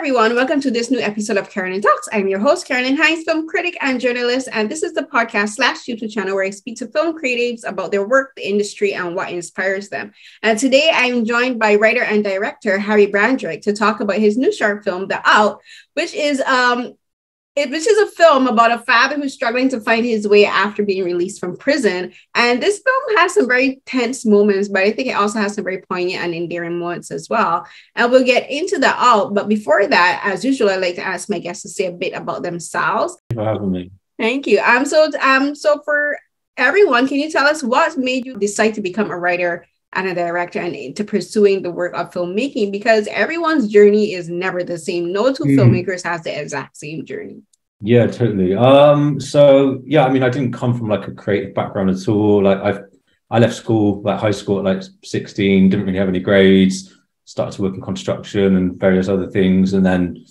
everyone. Welcome to this new episode of Carolyn Talks. I'm your host, Carolyn Hines, film critic and journalist, and this is the podcast / YouTube channel where I speak to film creatives about their work, the industry, and what inspires them. And today I'm joined by writer and director Harry Brandrick to talk about his new short film, The Out, which is a film about a father who's struggling to find his way after being released from prison. And this film has some very tense moments, but I think it also has some very poignant and endearing moments as well. And we'll get into The Out. But before that, as usual, I like to ask my guests to say a bit about themselves. Thank you for having me. Thank you. So for everyone, can you tell us what made you decide to become a writer and a director and into pursuing the work of filmmaking? Because everyone's journey is never the same. No two filmmakers has the exact same journey. Yeah, totally. So yeah, I mean, I didn't come from like a creative background at all. Like I left school, like high school at like 16, didn't really have any grades, started to work in construction and various other things. And then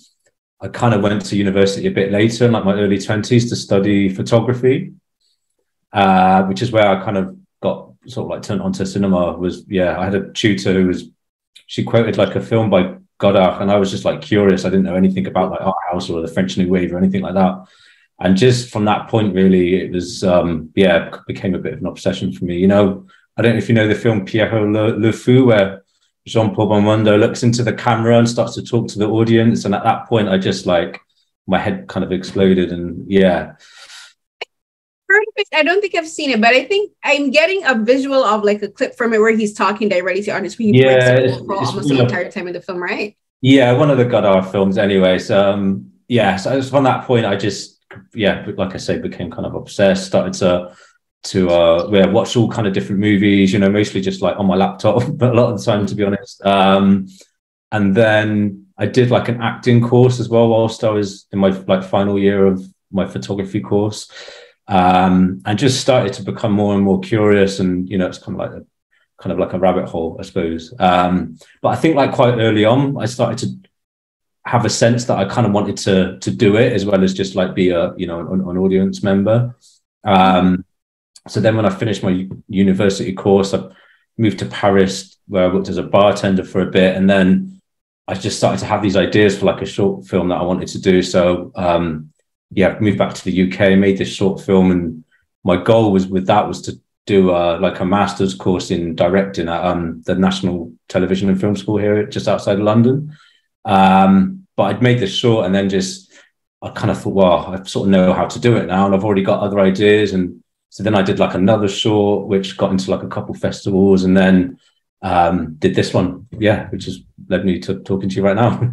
I kind of went to university a bit later, in like my early 20s, to study photography, which is where I kind of got sort of like turned onto cinema. I had a tutor she quoted like a film by Godard, and I was just like curious. I didn't know anything about like art house or the French New Wave or anything like that. And just from that point, really, it was became a bit of an obsession for me. You know, I don't know if you know the film Pierrot Le Fou, where Jean-Paul Belmondo looks into the camera and starts to talk to the audience. And at that point, I just like my head kind of exploded. And yeah. I don't think I've seen it, but I think I'm getting a visual of like a clip from it where he's talking directly to the audience. It's almost the entire time of the film, right? Yeah, one of the Godard films anyway. So so from that point, I just, like I say, became kind of obsessed, started to watch all kind of different movies, you know, mostly just like on my laptop, but a lot of the time, to be honest. And then I did like an acting course as well whilst I was in my like final year of my photography course. And just started to become more and more curious, and you know, it's kind of like a rabbit hole, I suppose. But I think like quite early on, I started to have a sense that I kind of wanted to do it as well as just like be an audience member. So then when I finished my university course, I moved to Paris, where I worked as a bartender for a bit, and then I just started to have these ideas for like a short film that I wanted to do. So moved back to the UK, made this short film, and my goal was to do like a master's course in directing at the National Television and Film School here just outside of London. But I'd made this short, and then I kind of thought, well, I sort of know how to do it now, and I've already got other ideas. And so then I did like another short, which got into like a couple festivals, and then did this one, which has led me to talking to you right now.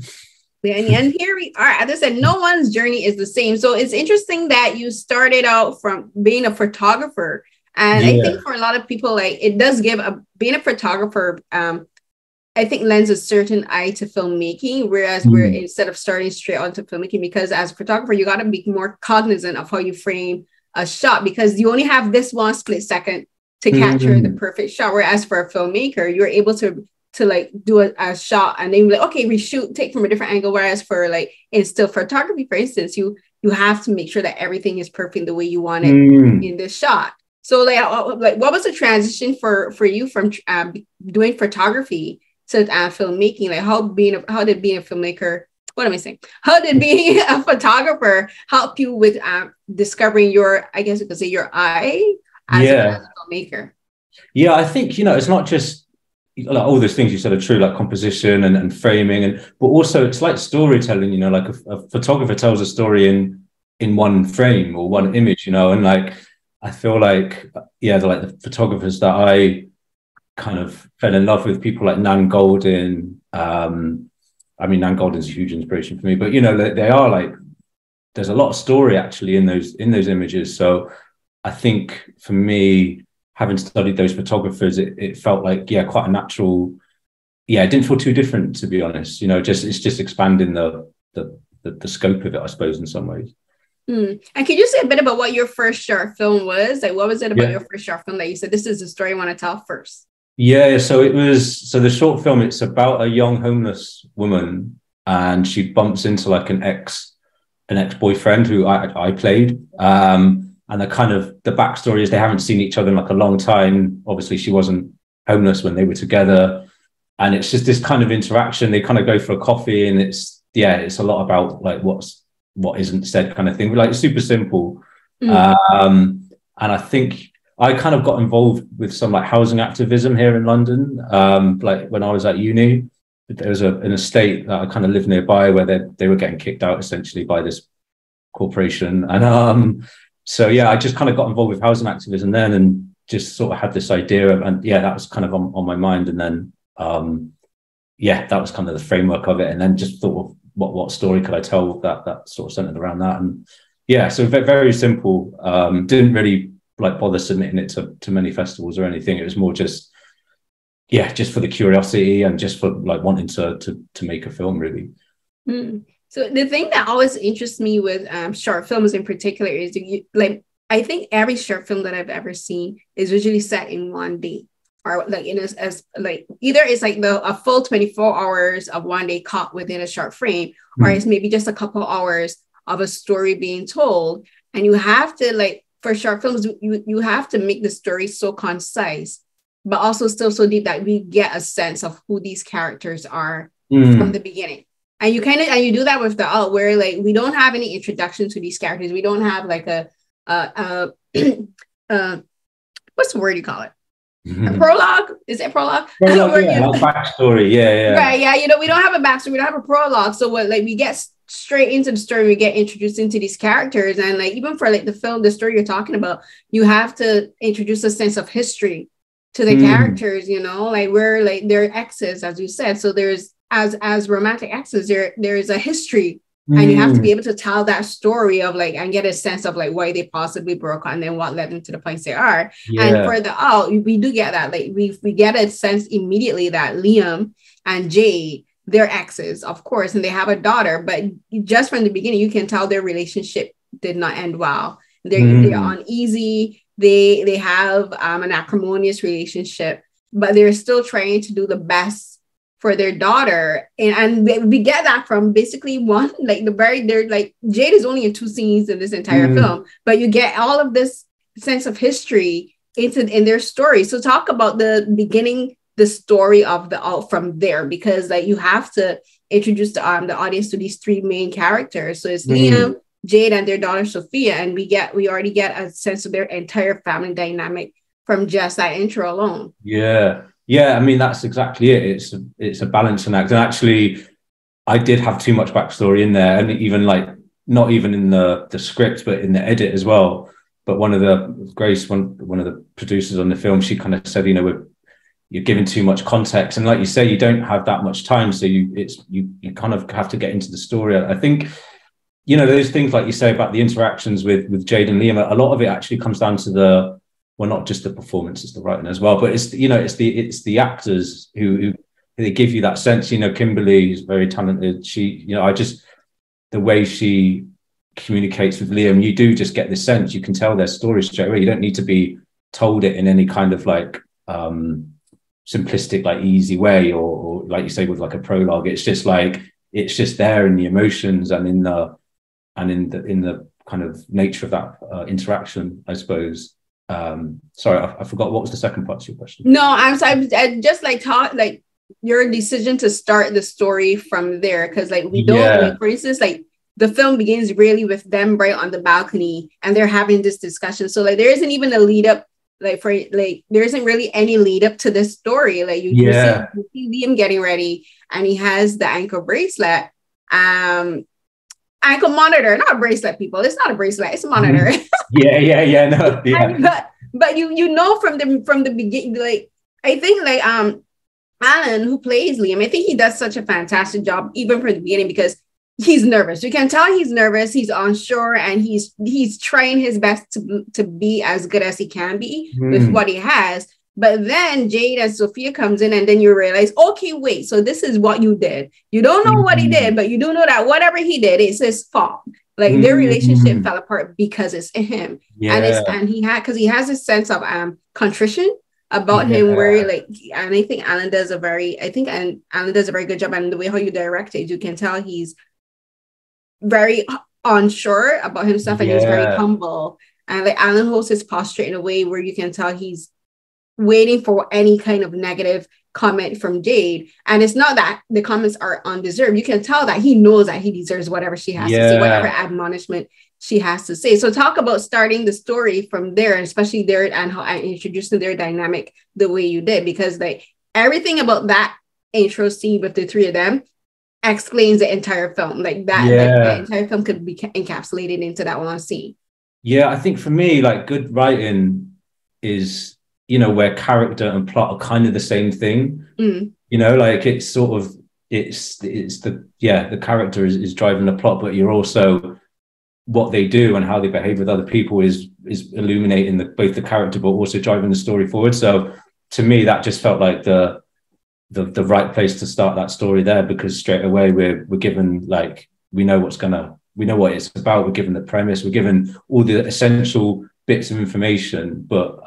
And here we are. As I said, no one's journey is the same. So it's interesting that you started out from being a photographer. And I think for a lot of people, like it does give being a photographer, I think lends a certain eye to filmmaking, whereas we're instead of starting straight onto filmmaking, because as a photographer, you got to be more cognizant of how you frame a shot, because you only have this one split second to capture the perfect shot. Whereas for a filmmaker, you're able to like do a shot and then like, okay, reshoot, take from a different angle. Whereas for like in still photography, for instance, you have to make sure that everything is perfect the way you want it in this shot. So like what was the transition for you from doing photography to filmmaking? Like how did being a filmmaker, what am I saying? How did being a photographer help you with discovering your, I guess you could say, your eye as a filmmaker? Yeah, I think, you know, it's not just like all those things you said are true, like composition and framing, but also it's like storytelling, you know, like a photographer tells a story in one frame or one image, you know, and like I feel like the photographers that I kind of fell in love with, people like Nan Goldin. I mean, Nan Goldin's a huge inspiration for me, but you know, they are like, there's a lot of story actually in those images. So I think for me, having studied those photographers, it felt like, quite a natural, it didn't feel too different, to be honest. You know, it's just expanding the scope of it, I suppose, in some ways. And can you say a bit about what your first short film was? Like, what was it about your first short film that you said, this is the story I want to tell first? Yeah, so the short film, it's about a young homeless woman, and she bumps into like an ex-boyfriend who I played. And the backstory is they haven't seen each other in like a long time. Obviously, she wasn't homeless when they were together. And it's just this kind of interaction. They kind of go for a coffee, and it's yeah, it's a lot about like what isn't said kind of thing, like super simple. And I think I kind of got involved with some like housing activism here in London. Like when I was at uni, there was an estate that I kind of lived nearby where they were getting kicked out essentially by this corporation. And so yeah, I just kind of got involved with housing activism then, and just sort of had this idea of, and yeah, that was kind of on my mind. And then yeah, that was kind of the framework of it. And then just thought of what story could I tell that sort of centered around that. And yeah, so very simple. Didn't really like bother submitting it to many festivals or anything. It was more just, yeah, just for the curiosity and just for like wanting to make a film, really. So the thing that always interests me with short films in particular is like, I think every short film that I've ever seen is usually set in one day, or like as like either it's like a full 24 hours of one day caught within a short frame, or it's maybe just a couple hours of a story being told. And you have to, like, for short films, you have to make the story so concise, but also still so deep that we get a sense of who these characters are from the beginning. And you you do that with the alt, where like we don't have any introduction to these characters. We don't have like a what's the word you call it? A prologue? Is it prologue? Backstory. Yeah. Right. Yeah. We don't have a backstory. We don't have a prologue. So what, like, we get straight into the story. We get introduced into these characters, and like even for like the story you're talking about, you have to introduce a sense of history to the characters. Like we're like they're exes, as you said. So there's as romantic exes, there is a history. And you have to be able to tell that story of like, and get a sense of like why they possibly broke up and then what led them to the points they are. Yeah. And for the we do get that. Like we get a sense immediately that Liam and Jade, they're exes, of course, and they have a daughter, but just from the beginning, you can tell their relationship did not end well. They're uneasy. They have an acrimonious relationship, but they're still trying to do the best for their daughter. And we get that from basically one, like they're like, Jade is only in 2 scenes in this entire film, but you get all of this sense of history in their story. So talk about the beginning, the story of the alt from there, because like you have to introduce the audience to these 3 main characters. So it's Liam, Jade, and their daughter Sophia, and we already get a sense of their entire family dynamic from just that intro alone. Yeah, I mean, that's exactly it. It's a balancing act. And actually, I did have too much backstory in there, and even like not even in the script, but in the edit as well. But one of the producers on the film, she kind of said, you're giving too much context, and like you say, you don't have that much time, so you kind of have to get into the story. I think those things like you say about the interactions with Jade and Liam, a lot of it actually comes down to not just the performance, it's the writing as well, but it's the actors who they give you that sense. Kimberly is very talented. She, the way she communicates with Liam, you do just get this sense. You can tell their story straight away. You don't need to be told it in any kind of like simplistic, like easy way, or like you say with like a prologue. It's just there in the emotions and in the kind of nature of that interaction, I suppose. Sorry, I forgot, what was the second part of your question? No, I'm sorry. I just like your decision to start the story from there, because like we don't, like, for instance, like the film begins really with them right on the balcony and they're having this discussion. So like there isn't even a lead up, like there isn't really any lead up to this story. Like you see Liam getting ready and he has the ankle bracelet, ankle monitor, not a bracelet, people. It's not a bracelet, it's a monitor. No, yeah. But you know from the beginning, like I think like Allan, who plays Liam, I think he does such a fantastic job even from the beginning, because he's nervous. You can tell he's nervous, he's unsure, and he's trying his best to be as good as he can be with what he has. But then Jade and Sophia comes in, and then you realize, okay, wait, so this is what you did. You don't know what he did, but you do know that whatever he did, it's his fault. Like their relationship fell apart because it's him. And he has a sense of contrition about him, where like, and I think Allan does a very good job. And the way how you direct it, you can tell he's very unsure about himself, and he's very humble. And like Allan holds his posture in a way where you can tell he's waiting for any kind of negative comment from Jade. And it's not that the comments are undeserved. You can tell that he knows that he deserves whatever she has to say, whatever admonishment she has to say. So talk about starting the story from there, and especially there, and how I introduced their dynamic the way you did, because like everything about that intro scene with the three of them explains the entire film. Like that, like the entire film could be encapsulated into that one scene. Yeah, I think for me, like good writing is, you know, where character and plot are kind of the same thing. You know, like it's sort of it's the character is driving the plot, but you're also what they do and how they behave with other people is illuminating both the character but also driving the story forward. So to me, that just felt like the right place to start that story there, because straight away we're given, like, we know what it's about, we're given the premise, we're given all the essential bits of information, but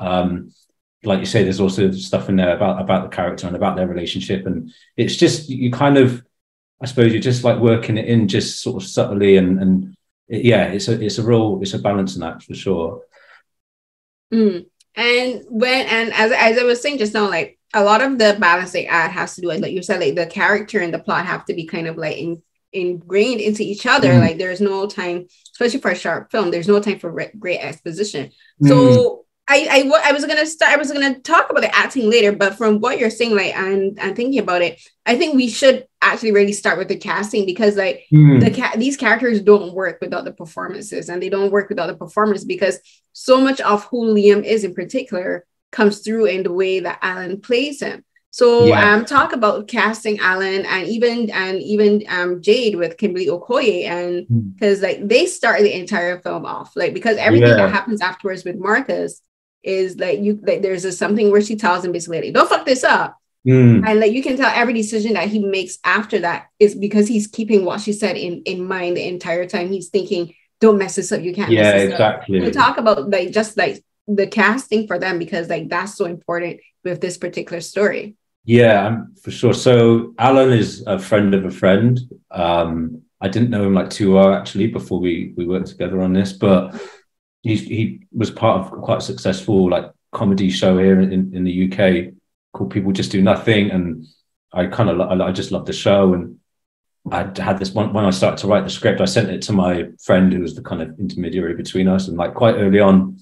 like you say, there's also stuff in there about the character and about their relationship, and it's just, you kind of, I suppose you're just like working it in just sort of subtly, and it's a balancing act for sure. And as I was saying just now, like a lot of the balancing act has to do with, like you said, like the character and the plot have to be kind of like ingrained into each other. Like there's no time, especially for a short film, there's no time for great exposition. So I was gonna talk about the acting later, but from what you're saying, like and thinking about it, I think we should actually really start with the casting, because like these characters don't work without the performances, and they don't work without the performance, because so much of who Liam is in particular comes through in the way that Allan plays him. So talk about casting Allan and even Jade with Kimberly Okoye, and because like they start the entire film off, like, because everything that happens afterwards with Marcus is like there's something where she tells him basically, like, don't fuck this up. And like you can tell every decision that he makes after that is because he's keeping what she said in mind the entire time. He's thinking, don't mess this up, you can't mess this up. We talk about like just like the casting for them, because like that's so important with this particular story. For sure. So Allan is a friend of a friend. I didn't know him like too well actually before we worked together on this, but he was part of quite a successful like comedy show here in the UK called People Just Do Nothing, and I just loved the show. And I had this one, when I started to write the script, I sent it to my friend who was the kind of intermediary between us, and like quite early on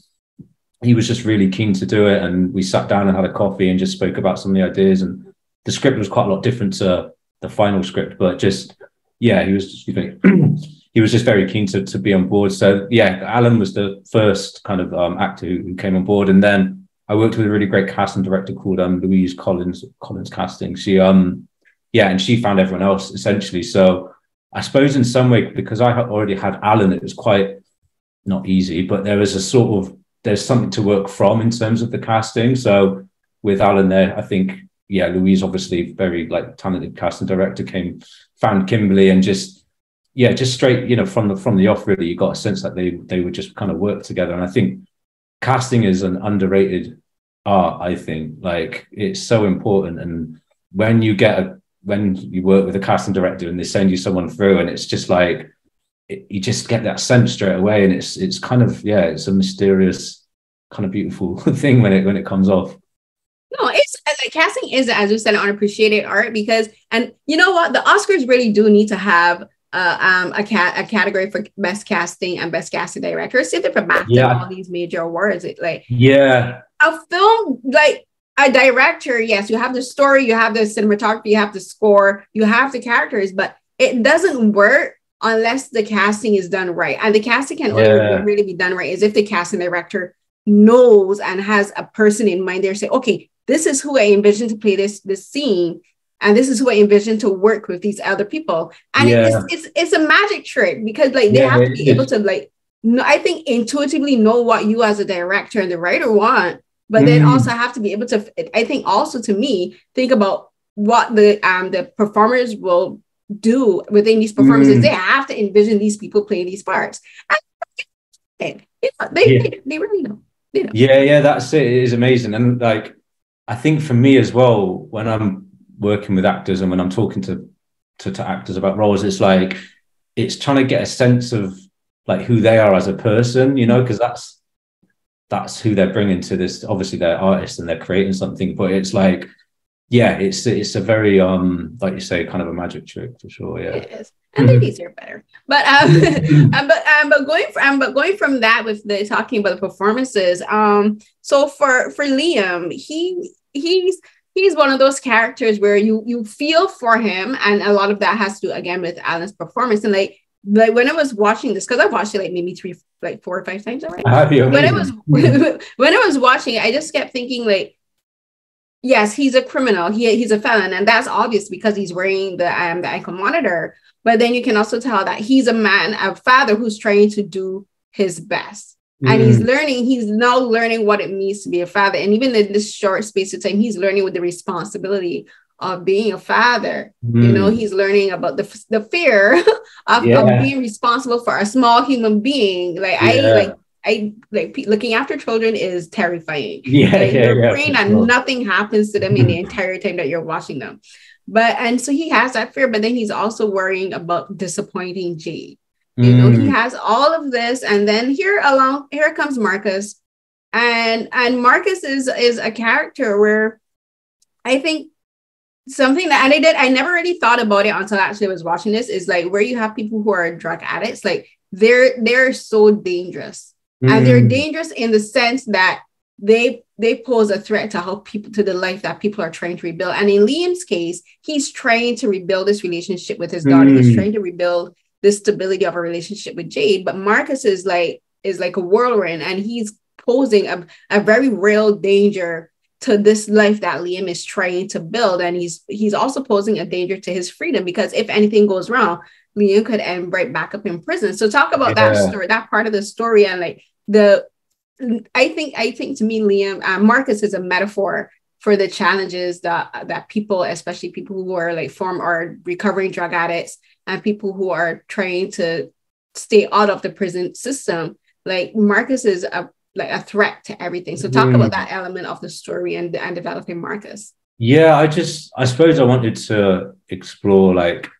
he was just really keen to do it, and we sat down and had a coffee and just spoke about some of the ideas, and the script was quite a lot different to the final script, but just he was just very keen to be on board. So Allan was the first kind of actor who came on board, and then I worked with a really great casting director called Louise Collins Casting. She and she found everyone else essentially. So I suppose in some way, because I already had Allan, it was quite not easy, but there's something to work from in terms of the casting. So with Allan there, I think Louise, obviously very like talented casting director, found Kimberly, and just straight, from the off, really, you got a sense that they would just kind of work together. And I think casting is an underrated art. I think like it's so important. And when you work with a casting director and they send you someone through, and it's just like you just get that sense straight away, and it's kind of it's a mysterious kind of beautiful thing when it comes off. No, it's like casting is, as you said, an unappreciated art, because, and you know what, the Oscars really do need to have a category for best casting and best casting director. See, they're for BAFTA all these major awards. It's like a film, like a director. Yes, you have the story, you have the cinematography, you have the score, you have the characters, but it doesn't work unless the casting is done right. And the casting can only really be done right is if the casting director knows and has a person in mind. They're saying, okay, this is who I envision to play this scene, and this is who I envision to work with these other people. And it's a magic trick, because like they have to be able to like, I think intuitively know what you as a director and the writer want, but then also have to be able to, I think also to me, think about what the performers will do within these performances. They have to envision these people playing these parts. And they really know. That's it. It is amazing. And like, I think for me as well, when I'm working with actors and when I'm talking to actors about roles, it's like it's trying to get a sense of like who they are as a person, because that's who they're bringing to this. Obviously they're artists and they're creating something, but it's like yeah, it's a very like you say, kind of a magic trick for sure. Yeah. It is. And they deserve better. But but going from that with the talking about the performances, so for Liam, he's one of those characters where you feel for him, and a lot of that has to do again with Allan's performance. And like when I was watching this, because I watched it like maybe 4 or 5 times already. When I was watching it, I just kept thinking like, yes, he's a criminal. He's a felon, and that's obvious because he's wearing the ankle monitor. But then you can also tell that he's a father who's trying to do his best. And he's now learning what it means to be a father. And even in this short space of time, he's learning with the responsibility of being a father. You know, he's learning about the fear of being responsible for a small human being. I like looking after children is terrifying. Your brain and nothing happens to them in the entire time that you're watching them. And so he has that fear, but then he's also worrying about disappointing Jade. You know, he has all of this, and then here comes Marcus, and Marcus is a character where I think something that I never really thought about it until I actually was watching this, is like where you have people who are drug addicts, like they're so dangerous. And they're dangerous in the sense that they pose a threat to to the life that people are trying to rebuild. And in Liam's case, he's trying to rebuild this relationship with his daughter. He's trying to rebuild the stability of a relationship with Jade. But Marcus is like a whirlwind, and he's posing a very real danger to this life that Liam is trying to build. And he's also posing a danger to his freedom, because if anything goes wrong, Liam could end right back up in prison. So talk about that story, that part of the story, and like I think to me, Liam, Marcus is a metaphor for the challenges that people, especially people who are like or recovering drug addicts, and people who are trying to stay out of the prison system. Like Marcus is a threat to everything. So talk about that element of the story and developing Marcus. Yeah, I suppose I wanted to explore, like,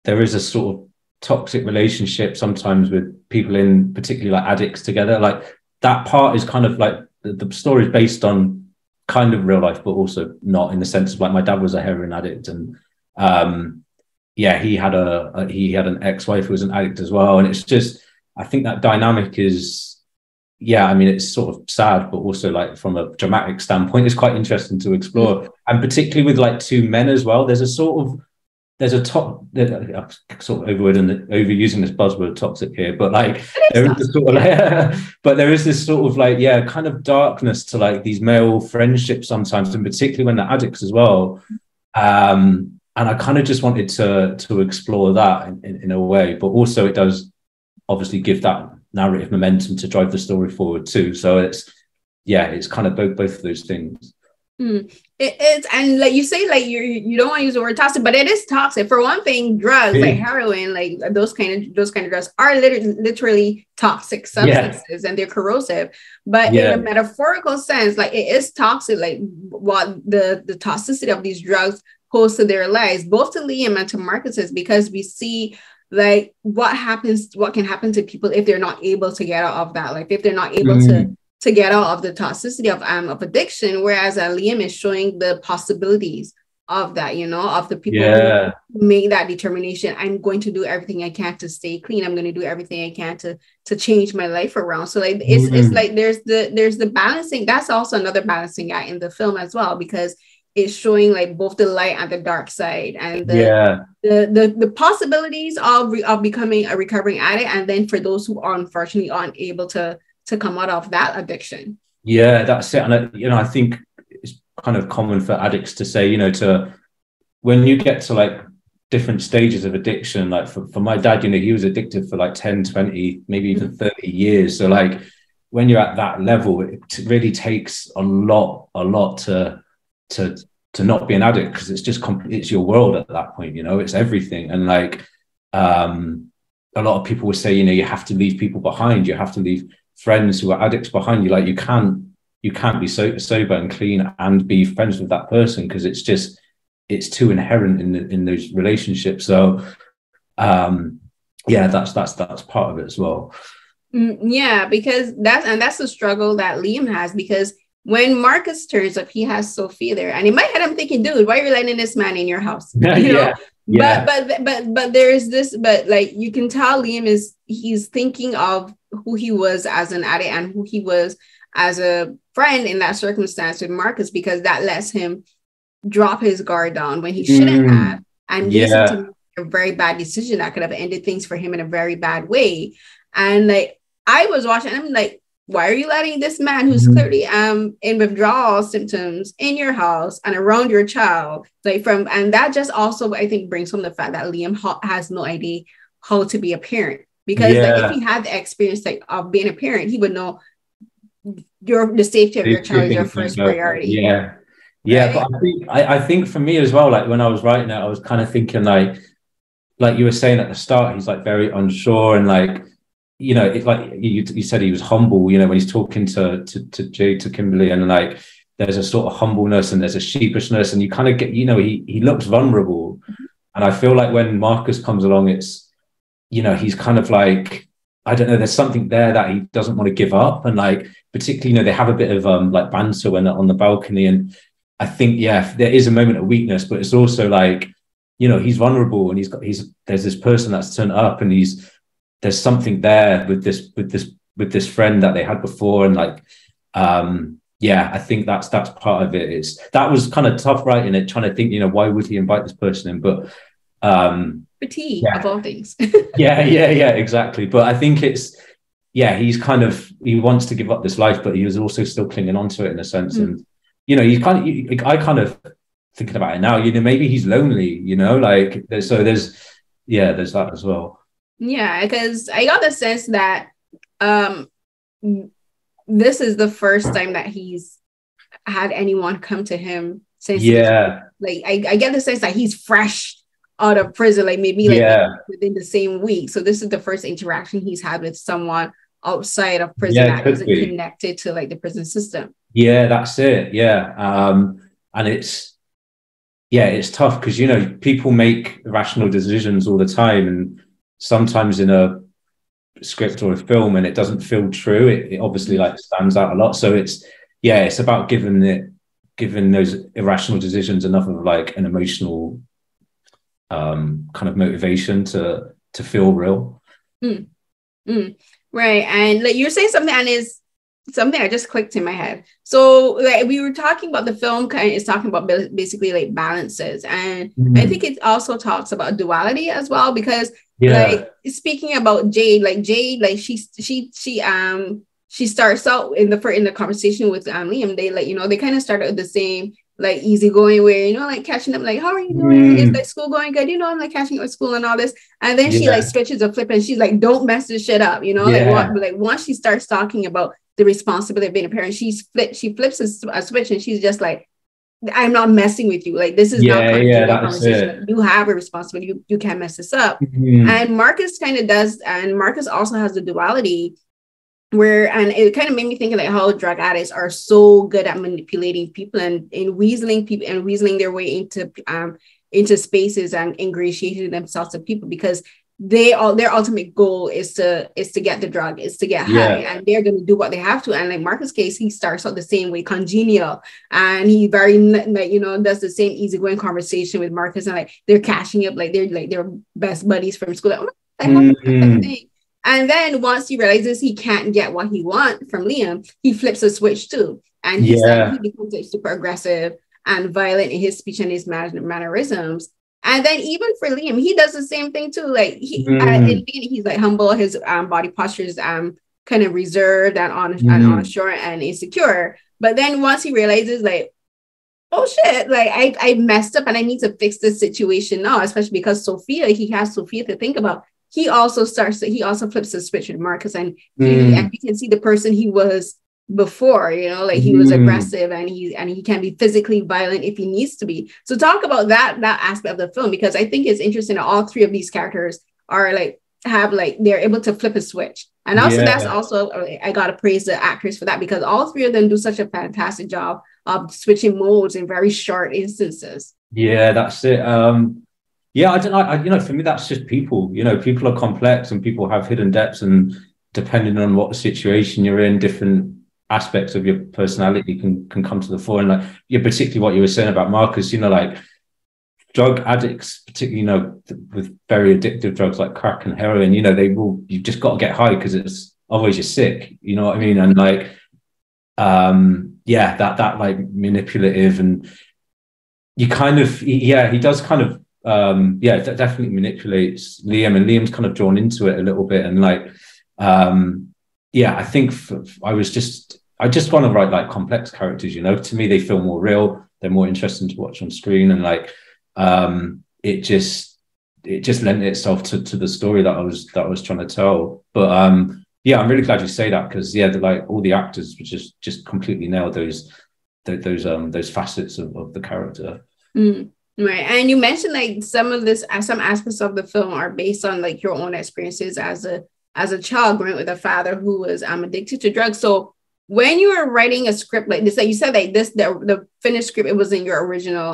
there is a sort of toxic relationship sometimes with people in particularly like addicts together. Like that part is kind of like the story is based on kind of real life, but also not, in the sense of like my dad was a heroin addict, and he had an ex-wife who was an addict as well. And it's just, I think that dynamic is, I mean, it's sort of sad, but also like from a dramatic standpoint, it's quite interesting to explore. And particularly with like two men as well, there's a sort of overusing this buzzword toxic here, but like there is this sort of there is this sort of like kind of darkness to like these male friendships sometimes, and particularly when they're addicts as well. And I kind of just wanted to explore that in a way, but also it does obviously give that narrative momentum to drive the story forward too. So it's kind of both of those things. It is, and like you say, like you don't want to use the word toxic, but it is toxic. For one thing, drugs like heroin, like those kind of drugs are literally toxic substances, and they're corrosive. But in a metaphorical sense, like it is toxic, like what the toxicity of these drugs pose to their lives, both to Liam and to Marcus's, because we see like what can happen to people if they're not able to get out of that, like if they're not able to get out of the toxicity of addiction, whereas Liam is showing the possibilities of that, of the people who make that determination. I'm going to do everything I can to stay clean. I'm going to do everything I can to change my life around. So like it's like there's the balancing. That's also another balancing act in the film as well, because it's showing like both the light and the dark side, and the possibilities of becoming a recovering addict, and then for those who are unfortunately unable to come out of that addiction. Yeah, that's it. And I think it's kind of common for addicts to say, to when you get to like different stages of addiction, like for my dad, he was addicted for like 10, 20, maybe even 30 years. So like when you're at that level, it really takes a lot to not be an addict, because it's just it's your world at that point, it's everything. And like a lot of people would say, you have to leave people behind, you have to leave friends who are addicts behind you. Like you can't be sober and clean and be friends with that person, because it's too inherent in those relationships. So that's part of it as well. Because that's the struggle that Liam has, because when Marcus turns up, he has Sophia there, and in my head, I'm thinking, dude, why are you letting this man in your house? But there's this, but like you can tell he's thinking of who he was as an addict and who he was as a friend in that circumstance with Marcus, because that lets him drop his guard down when he shouldn't have, and listen to make a very bad decision that could have ended things for him in a very bad way. And like I was watching, I'm like, why are you letting this man who's clearly in withdrawal symptoms in your house and around your child? And that just also, I think, brings home the fact that Liam has no idea how to be a parent. Because like, if he had the experience of being a parent, he would know the safety of your child is your first priority. Right? But I think for me as well, like when I was writing it, I was kind of thinking like you were saying at the start, he's like very unsure, and like, you know, it's like you said he was humble, you know, when he's talking to Kimberly, and like there's a sort of humbleness and there's a sheepishness, and you kind of get, you know, he looks vulnerable. And I feel like when Marcus comes along, it's, you know, he's kind of like, I don't know, there's something there that he doesn't want to give up. And like, particularly, you know, they have a bit of like banter when on the balcony, and I think, there is a moment of weakness, but it's also like, you know, he's vulnerable, and there's this person that's turned up, and there's something there with this friend that they had before. And like, I think that's part of it. That was kind of tough writing it, trying to think, you know, why would he invite this person in? But fatigue of all things. Exactly. But I think it's, he wants to give up this life, but he was also still clinging on to it in a sense. And, you know, I kind of thinking about it now, you know, maybe he's lonely, you know, like, there's that as well. Yeah, because I got the sense that this is the first time that he's had anyone come to him since. Like I get the sense that he's fresh out of prison, like maybe within the same week. So this is the first interaction he's had with someone outside of prison that isn't connected to like the prison system. Yeah, that's it. And it's tough because, you know, people make irrational decisions all the time, and sometimes in a script or a film, and it doesn't feel true. It obviously like stands out a lot. So it's about giving those irrational decisions enough of like an emotional kind of motivation to feel real. Right. And like you're saying something, and is something that just clicked in my head. So like we were talking about, the film kind of is talking about basically like balances, and I think it also talks about duality as well, because like speaking about Jade, like she starts out in the conversation with Liam. They like, you know, they kind of started with the same like easygoing way, you know, like catching up, like, how are you doing? Is like school going good? You know, I'm like catching up with school and all this. And then she like switches a flip, and she's like, don't mess this shit up, you know, like once she starts talking about the responsibility of being a parent, she flips a switch, and she's just like, I'm not messing with you. Like, this is not conversation. You have a responsibility. You can't mess this up. And Marcus kind of does, and Marcus also has the duality where, and it kind of made me think of like how drug addicts are so good at manipulating people and weaseling their way into spaces and ingratiating themselves to people, because their ultimate goal is to get the drug, is to get high, and they're going to do what they have to. And like Marcus' case, he starts out the same way, congenial, and he very, like, you know, does the same easygoing conversation with Marcus, and like they're catching up, like they're best buddies from school. Like, and then once he realizes he can't get what he wants from Liam, he flips a switch too, and he becomes like super aggressive and violent in his speech and his mannerisms. And then even for Liam, he does the same thing too. Like in the beginning, he's like humble, his body posture is kind of reserved and unsure and insecure. But then once he realizes, like, oh shit, like I messed up and I need to fix this situation now, especially because he has Sophia to think about. He also flips the switch with Marcus, and and you can see the person he was before, you know, like he was aggressive, and he can be physically violent if he needs to be. So talk about that aspect of the film, because I think it's interesting that all three of these characters are like they're able to flip a switch. And also that's also, I gotta praise the actors for that, because all three of them do such a fantastic job of switching modes in very short instances. That's it. I don't know, you know, for me that's just people, you know, people are complex and people have hidden depths, and depending on what situation you're in, different aspects of your personality can come to the fore. And like, yeah, particularly what you were saying about Marcus, you know, like drug addicts, particularly, you know, with very addictive drugs like crack and heroin, you know, you've just got to get high because it's otherwise you're sick, you know what I mean? And like, yeah, that like manipulative, and you kind of, yeah, he does kind of, yeah, that definitely manipulates Liam, and Liam's kind of drawn into it a little bit. And like, yeah, I think I just want to write like complex characters, you know. To me, they feel more real, they're more interesting to watch on screen, and like, it just lent itself to the story that I was trying to tell. But yeah, I'm really glad you say that, because yeah, like all the actors just completely nailed those facets of the character. Right. And you mentioned like some aspects of the film are based on like your own experiences as a child growing up with a father who was addicted to drugs. So when you were writing a script like this, like you said, like this, the finished script, it was in your original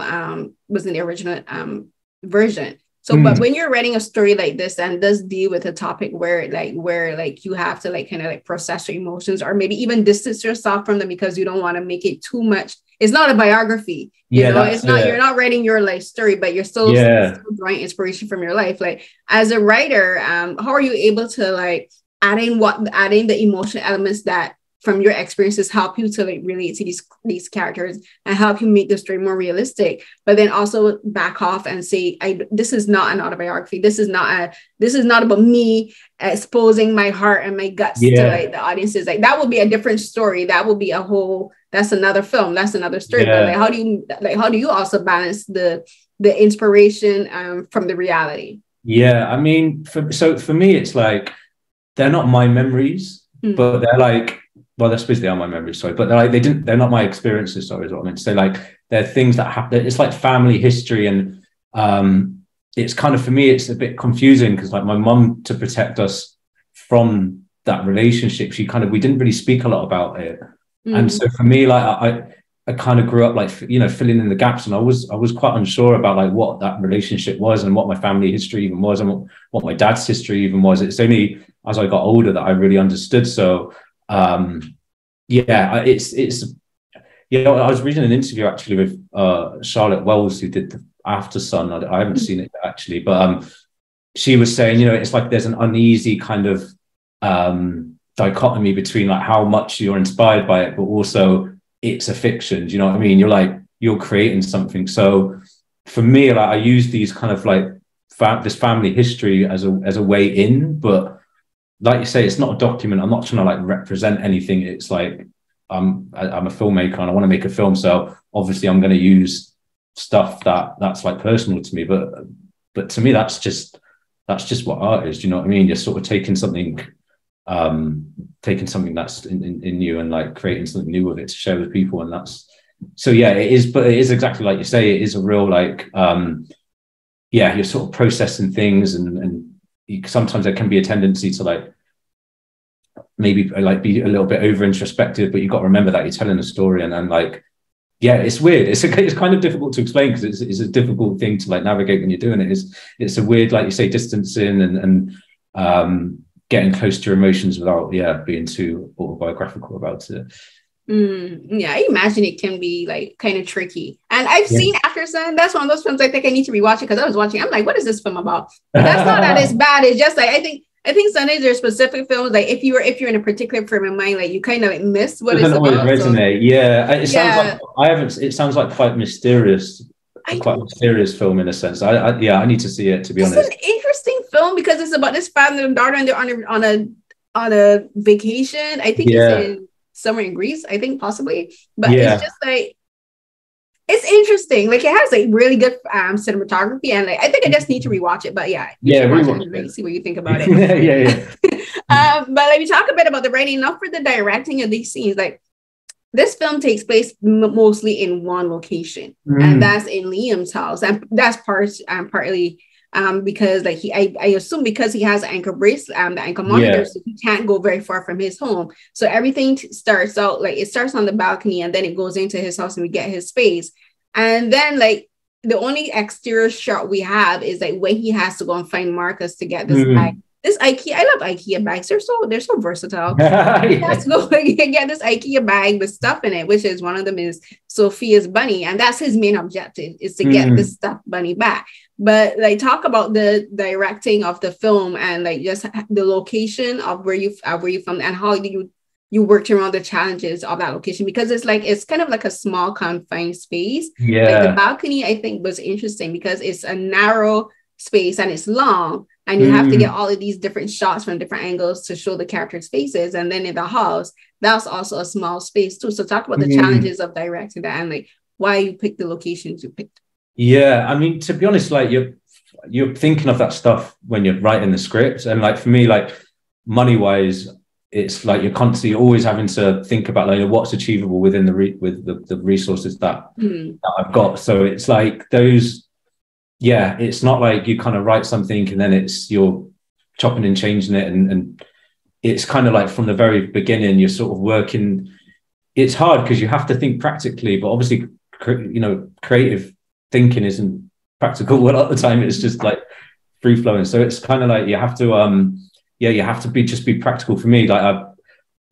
version. So, but when you're writing a story like this and does deal with a topic where you have to like kind of like process your emotions, or maybe even distance yourself from them because you don't want to make it too much. It's not a biography, you know. It's not. You're not writing your life story, but you're still drawing inspiration from your life. Like as a writer, how are you able to like adding the emotional elements that from your experiences help you to like relate to these characters and help you make the story more realistic, but then also back off and say, this is not an autobiography. This is not about me exposing my heart and my guts to like the audiences. Like that would be a different story. That would be that's another film. That's another story. But like, how do you also balance the inspiration from the reality? Yeah, I mean, for me, it's like they're not my memories, but they're like, well, I suppose they are my memories, sorry, but they're not my experiences, sorry, is what I meant to say. Like they're things that happen. It's like family history, and it's kind of, for me, it's a bit confusing because like my mum, to protect us from that relationship, we didn't really speak a lot about it. And so for me, like I kind of grew up like, you know, filling in the gaps, and I was quite unsure about like what that relationship was and what my family history even was, and what my dad's history even was. It's only as I got older that I really understood. So it's you know, I was reading an interview actually with Charlotte Wells, who did the After Sun. I haven't seen it actually, but she was saying, you know, it's like there's an uneasy kind of dichotomy between like how much you're inspired by it, but also it's a fiction. Do you know what I mean? You're creating something. So for me, like I use these kind of like this family history as a way in, but like you say, it's not a document. I'm not trying to like represent anything. It's like I'm a filmmaker and I want to make a film, so obviously I'm going to use stuff that's like personal to me. But to me, that's just what art is. Do you know what I mean? You're sort of taking something that's in you and like creating something new with it to share with people. And that's so yeah, it is. But it is exactly like you say. It is a real like you're sort of processing things and sometimes there can be a tendency to like maybe like be a little bit over introspective, but you've got to remember that you're telling a story, and then like it's weird. It's kind of difficult to explain because it's a difficult thing to like navigate when you're doing it. It's a weird, like you say, distancing and getting close to your emotions without being too autobiographical about it. I imagine it can be like kind of tricky. And I've seen After Sun. That's one of those films I think I need to rewatch it, because I was watching, I'm like, what is this film about? But that's not that it's bad. It's just like I think sometimes there's specific films like if you're in a particular frame of mind, like you kind of like miss what it's about. Resonate. Sounds like it sounds like quite mysterious. Quite a mysterious film in a sense. I need to see it, to be honest. It's an interesting film because it's about this father and daughter, and they're on a vacation. I think it's in somewhere in Greece, I think possibly. But it's just like it's interesting. Like it has like really good cinematography, and like I think I just need to rewatch it. But rewatch it, see what you think about it. But let me talk a bit about the writing, not for the directing of these scenes. Like this film takes place mostly in one location, and that's in Liam's house, and that's partly because like I assume because he has an ankle bracelet, the ankle monitor, so he can't go very far from his home. So everything starts out like it starts on the balcony, and then it goes into his house, and we get his space. And then like the only exterior shot we have is like when he has to go and find Marcus to get this bag this IKEA, I love IKEA bags. They're so versatile. Yeah. Let's go and get this IKEA bag with stuff in it, which is one of them is Sophia's bunny. And that's his main objective, is to get this stuffed bunny back. But like, talk about the directing of the film and like just the location of where you filmed and how you worked around the challenges of that location, because it's kind of like a small confined space. Yeah. Like the balcony, I think, was interesting because it's a narrow space and it's long, and you have to get all of these different shots from different angles to show the characters' faces. And then in the house, that's also a small space too. So talk about the challenges of directing that and like why you picked the locations you picked. Yeah, I mean, to be honest, like you're thinking of that stuff when you're writing the script, and like for me, like money wise, it's like you're constantly always having to think about like what's achievable within the resources that I've got. So it's like those. Yeah, it's not like you kind of write something and then you're chopping and changing it, and it's kind of like from the very beginning you're sort of working. It's hard because you have to think practically, but obviously, creative thinking isn't practical a lot of the time. It's just like free flowing. So it's kind of like you have to, you have to be practical. For me, like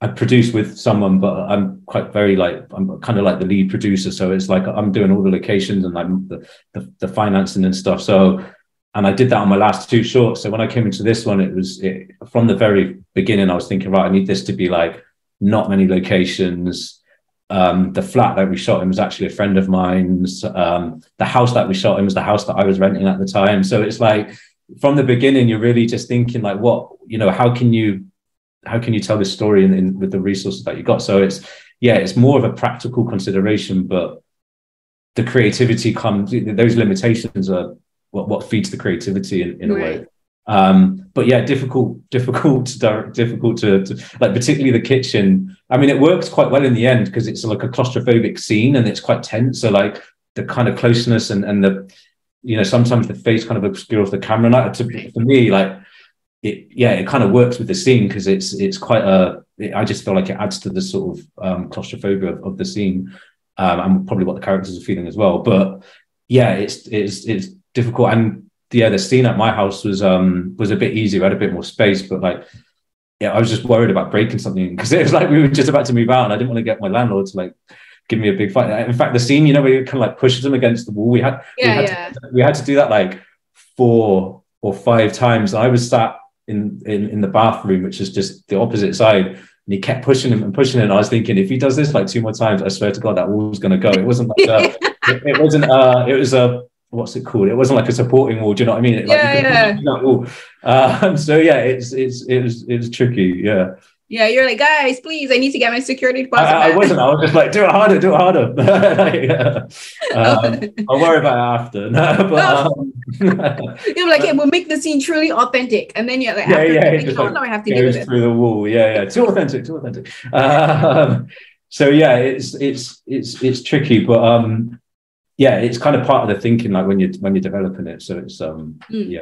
I produce with someone, but I'm quite I'm kind of like the lead producer. So it's like I'm doing all the locations and like the financing and stuff. So, and I did that on my last two shorts. So when I came into this one, from the very beginning, I was thinking, right, I need this to be like not many locations. The flat that we shot in was actually a friend of mine's. The house that we shot in was the house that I was renting at the time. So it's like from the beginning, you're really just thinking like, how can you tell this story with the resources that you got? So it's more of a practical consideration, but the creativity those limitations are what feeds the creativity in a way. But yeah, difficult to like, particularly the kitchen. I mean, it works quite well in the end because it's like a claustrophobic scene and it's quite tense. So like the kind of closeness and the, sometimes the face kind of obscures the camera. And for me, like, it kind of works with the scene because it's quite I just feel like it adds to the sort of claustrophobia of the scene, and probably what the characters are feeling as well. But yeah, it's difficult. And yeah, the scene at my house was a bit easier. I had a bit more space, but like, yeah, I was just worried about breaking something because it was like we were just about to move out and I didn't want to get my landlord to like give me a big fight. In fact, the scene, where you kind of like pushes them against the wall, we had to do that like 4 or 5 times. I was sat in the bathroom, which is just the opposite side, and he kept pushing him. And I was thinking, if he does this like 2 more times, I swear to God, that wall's going to go. It wasn't like it was a what's it called? It wasn't like a supporting wall. Do you know what I mean? That wall. So yeah, it was tricky. Yeah. Yeah, you're like, guys, please, I need to get my security deposit back. I wasn't. I was just like, do it harder. I'll worry about it after. No, but you're like, hey, we'll make the scene truly authentic, and then you're like, I have to deal with it through the wall. Yeah, too authentic. So yeah, it's tricky, but yeah, it's kind of part of the thinking, like when you're developing it. So it's yeah.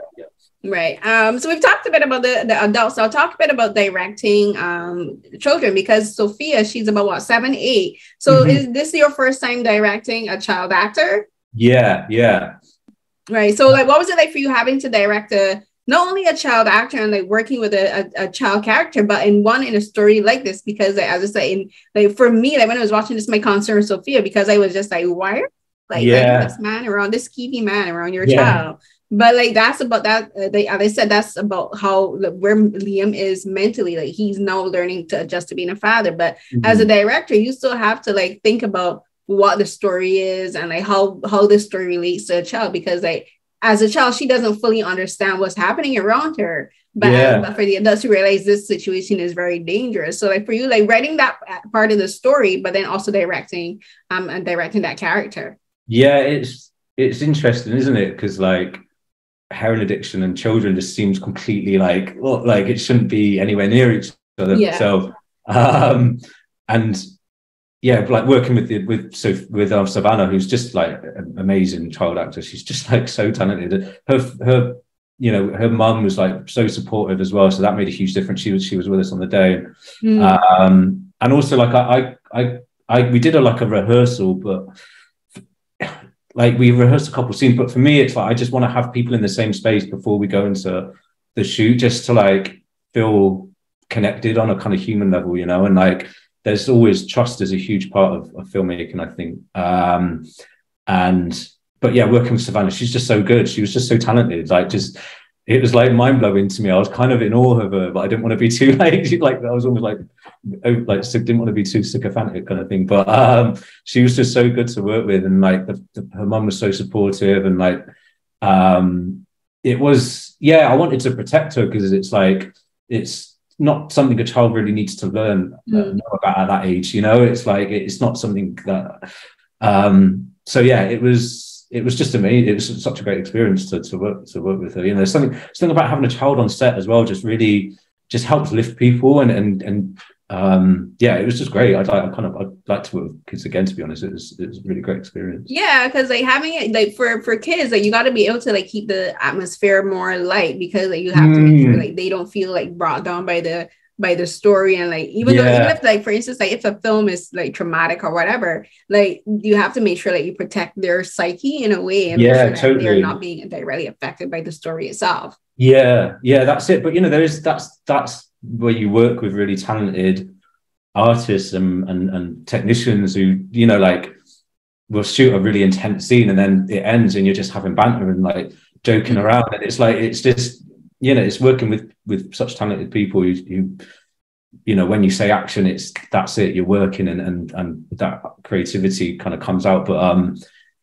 Right. So we've talked a bit about the adults. So I'll talk a bit about directing children, because Sophia, she's about 7, 8. So is this your first time directing a child actor? Yeah. Right. So like, what was it like for you having to direct not only a child actor and like working with a child character, but in a story like this? Because like, as I say, for me, like when I was watching this, my concern Sophia, because I was just like, why are this skeevy man around your child? But like that's about that. They said that's about how where Liam is mentally. Like he's now learning to adjust to being a father. But as a director, you still have to like think about what the story is and like how the story relates to a child. Because like as a child, she doesn't fully understand what's happening around her. But for the adults to realize this situation is very dangerous. So like for you, like writing that part of the story, but then also directing and directing that character. Yeah, it's interesting, isn't it? Because like heroin addiction and children just seems completely like it shouldn't be anywhere near each other. So and yeah, like working with Savannah, who's just like an amazing child actor. She's just like so talented. Her mum was like so supportive as well, so that made a huge difference. She was with us on the day. And also like we did a rehearsal, but like we rehearsed a couple of scenes, but for me, it's like I just want to have people in the same space before we go into the shoot just to like feel connected on a kind of human level, you know, and like there's always trust is a huge part of filmmaking, I think. But yeah, working with Savannah, she's just so good. She was just so talented. Like, just it was like mind blowing to me. I was kind of in awe of her, but I didn't want to be too like I was almost like didn't want to be too sycophantic kind of thing. But she was just so good to work with, and like her mum was so supportive, and like it was, yeah, I wanted to protect her because it's like it's not something a child really needs to learn know about at that age, you know. It's like it's not something that so yeah, it was just amazing. It was such a great experience to work with her. You know, there's something about having a child on set as well, just really just helps lift people, and yeah, it was just great. I'd like to work with kids again, to be honest. It was a really great experience. Yeah, because like having it like for kids, like you got to be able to like keep the atmosphere more light, because like you have to make sure like they don't feel like brought down by the story, and like even if like for instance like if a film is like traumatic or whatever, like you have to make sure that you protect their psyche in a way, and make sure that totally they're not being directly affected by the story itself. Yeah, that's it. But you know, that's where you work with really talented artists and technicians who, you know, like will shoot a really intense scene and then it ends and you're just having banter and like joking around, and it's like it's just, you know, it's working with such talented people who you know, when you say action, that's it, you're working, and that creativity kind of comes out. But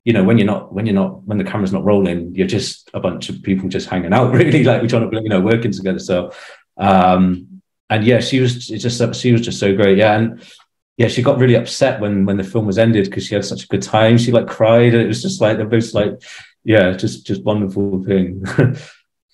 you know, when the camera's not rolling, you're just a bunch of people just hanging out, really, like we're trying to, you know, working together. So and yeah, she was just so great. Yeah. And yeah, she got really upset when the film was ended because she had such a good time. She like cried, and it was just like the most like, yeah, just wonderful thing.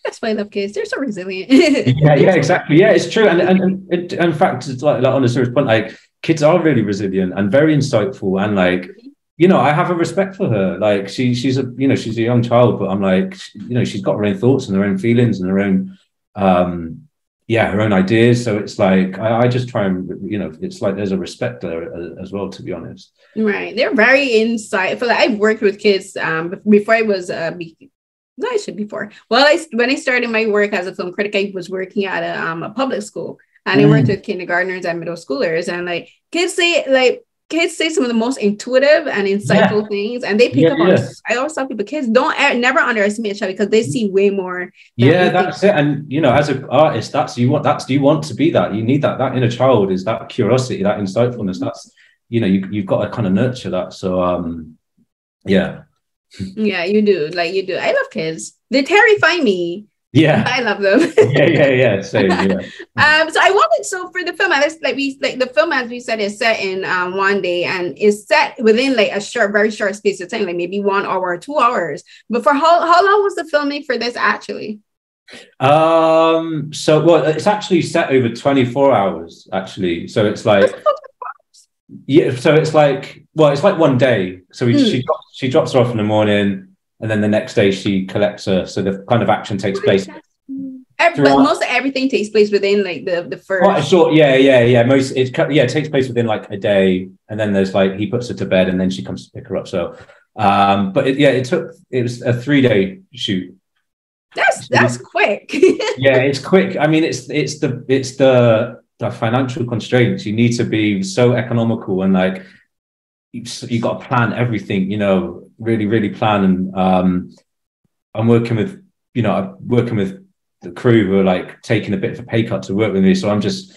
That's why I love kids. They're so resilient. yeah, exactly. Yeah, it's true. And in fact, it's like on a serious point, like kids are really resilient and very insightful. And like, you know, I have a respect for her. Like she's a young child, but I'm like, you know, she's got her own thoughts and her own feelings and her own, her own ideas. So it's like, I just try and, you know, it's like there's a respect there as well, to be honest. Right. They're very insightful. Like, I've worked with kids before I was, when I started my work as a film critic, I was working at a public school, and I worked with kindergartners and middle schoolers, and like kids say some of the most intuitive and insightful things, and they pick up on. I always tell people, kids never underestimate a child, because they see way more. That's it. And you know, as an artist, you want to be that. You need that inner child, is that curiosity, that insightfulness. That's, you know, you've got to kind of nurture that. So yeah. Yeah, you do. I love kids. They terrify me. Yeah, I love them. yeah. Same. Yeah. So for the film, the film, as we said, is set in one day, and is set within like a very short space of time, like maybe 1 hour or 2 hours. But for how long was the filming for this actually? It's actually set over 24 hours actually. So it's like. Yeah, so it's like one day. So she drops her off in the morning, and then the next day she collects her. So the kind of action takes place. But most of everything takes place within like the first. Quite a short, yeah. It takes place within like a day, and then there's like he puts her to bed, and then she comes to pick her up. So, but it was a 3-day shoot. That's quick. Yeah, it's quick. I mean, it's the financial constraints. You need to be so economical, and like you got to plan everything, you know, really, really plan. And I'm working with the crew who are like taking a bit of a pay cut to work with me. So I'm just,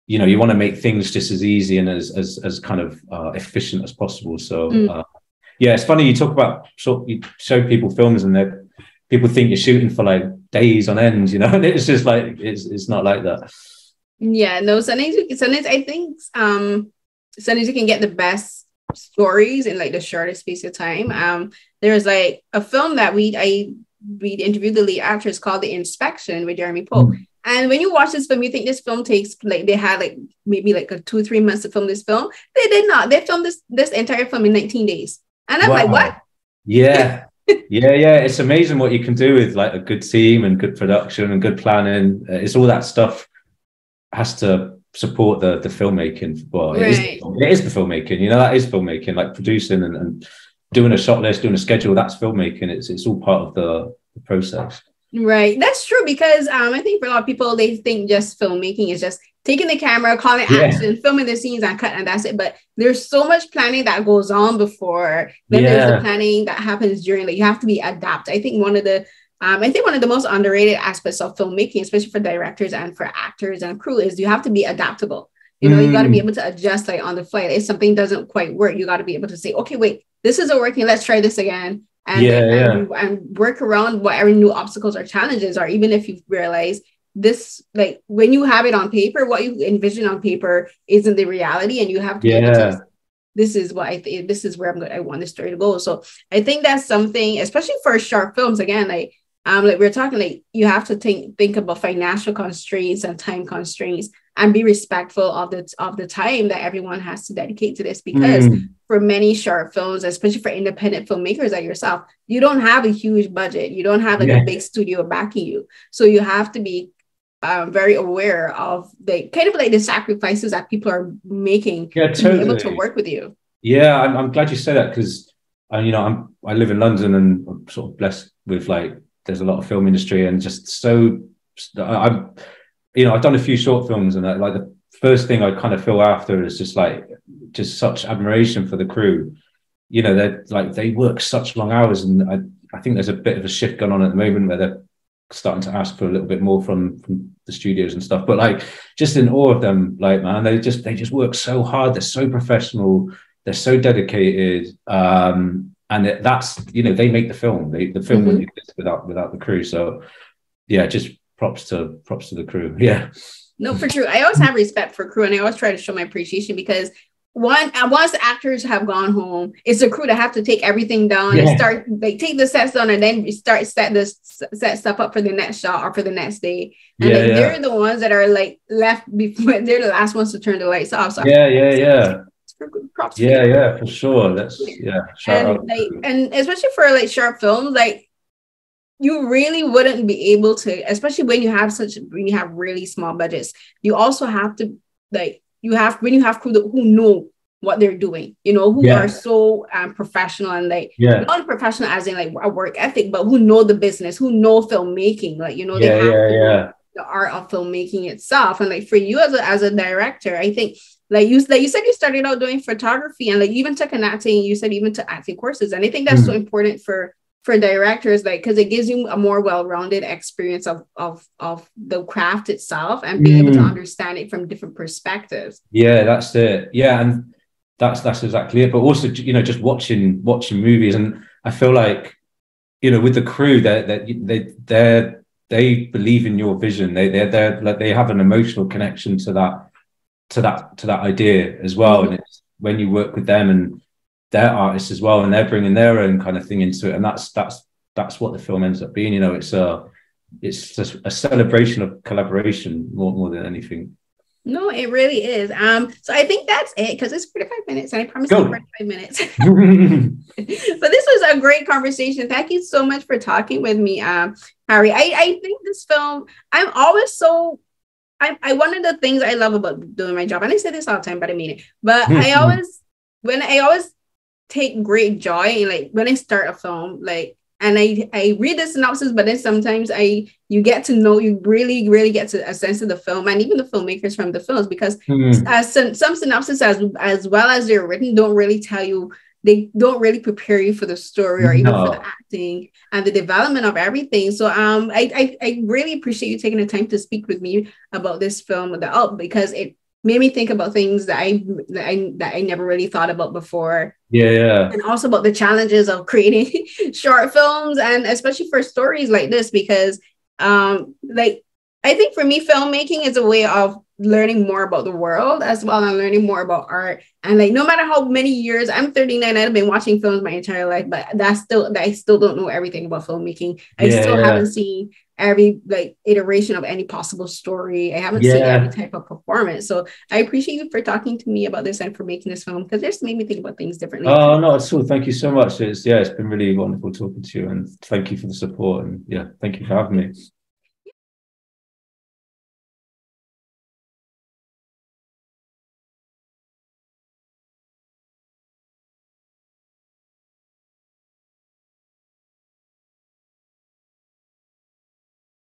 you know, you want to make things just as easy and as kind of efficient as possible. So yeah, it's funny, you talk about you show people films and people think you're shooting for like days on end, you know, and it's just like it's not like that. Yeah, no, sometimes I think sometimes you can get the best stories in like the shortest space of time. There's like a film that we interviewed the lead actress called The Inspection with Jeremy Pope. And when you watch this film, you think this film takes like, they had like maybe like 2-3 months to film this film. They did not. They filmed this entire film in 19 days. And I'm like, what? Yeah. Yeah. It's amazing what you can do with like a good team and good production and good planning. It's all that stuff has to support the filmmaking. Well, it is the filmmaking, you know, that is filmmaking, like producing and doing a shot list, doing a schedule, that's filmmaking. It's all part of the process. Right. That's true, because I think for a lot of people, they think just filmmaking is just taking the camera, calling action, filming the scenes and cut, and that's it. But there's so much planning that goes on before. Then there's the planning that happens during. Like, you have to be adapted. I think one of the most underrated aspects of filmmaking, especially for directors and for actors and crew, is you have to be adaptable. You know, you got to be able to adjust like on the fly. If something doesn't quite work, you got to be able to say, okay, wait, this isn't working. Let's try this again. And work around whatever new obstacles or challenges are, even if you realize this, like when you have it on paper, what you envision on paper isn't the reality, and you have to be able to, this is what I think, this is where I want the story to go. So I think that's something, especially for short films, again, like we're talking, like you have to think about financial constraints and time constraints, and be respectful of the time that everyone has to dedicate to this, because for many short films, especially for independent filmmakers like yourself, you don't have a huge budget, you don't have like a big studio backing you, so you have to be very aware of the kind of like the sacrifices that people are making to be able to work with you. I'm glad you say that, because I live in London, and I'm sort of blessed with, like, there's a lot of film industry, and just so I've done a few short films, and like the first thing I kind of feel after is just such admiration for the crew. You know, they work such long hours, and I think there's a bit of a shift going on at the moment where they're starting to ask for a little bit more from the studios and stuff. But like, just in awe of them, like, man, they just work so hard. They're so professional. They're so dedicated. And that's, they make the film. The film wouldn't exist without the crew. So yeah, just props to the crew. Yeah. No, for sure. I always have respect for crew, and I always try to show my appreciation, because once the actors have gone home, it's the crew that have to take everything down and start, like, take the sets down, and then start set stuff up for the next shot or for the next day. And they're the ones that are like left before, they're the last ones to turn the lights off. So props for sure. That's shout out. And especially for like short films, like, you really wouldn't be able to, especially when you have really small budgets. You also have to, like, when you have crew who know what they're doing, who are so professional, and like not professional as in like a work ethic, but who know the business, who know filmmaking, like, they have the art of filmmaking itself. And like for you as a director, I think, like you said, you started out doing photography, and like you even took even took acting courses, and I think that's so important for directors, like, because it gives you a more well-rounded experience of the craft itself, and being able to understand it from different perspectives. Yeah, that's it. Yeah, and that's exactly it. But also, just watching movies, and I feel like, with the crew, they believe in your vision. They're like, they have an emotional connection to that idea as well. And it's when you work with them, and they're artists as well, and they're bringing their own kind of thing into it, and that's what the film ends up being. It's just a celebration of collaboration more than anything. No, it really is. So I think that's it, because it's 45 minutes, and I promised you 45 minutes. But this was a great conversation. Thank you so much for talking with me, Harry. I think this film, I'm always so. One of the things I love about doing my job, and I say this all the time, but I mean it. But I always take great joy in, like, when I start a film, like, and I read the synopsis, but then sometimes you get to know, you really, really get to a sense of the film, and even the filmmakers from the films, because some synopsis as well as they're written don't really tell you, they don't really prepare you for the story or even for the acting and the development of everything. So I really appreciate you taking the time to speak with me about this film, because it made me think about things that I never really thought about before. And also about the challenges of creating short films, and especially for stories like this, because like, I think for me, filmmaking is a way of learning more about the world as well, and learning more about art. And like, no matter how many years, I'm 39, I've been watching films my entire life, but I still don't know everything about filmmaking. I still haven't seen every like iteration of any possible story. I haven't seen every type of performance. So I appreciate you for talking to me about this and for making this film, because it just made me think about things differently. Oh, no, it's cool. Thank you so much. It's been really wonderful talking to you, and thank you for the support, and thank you for having me.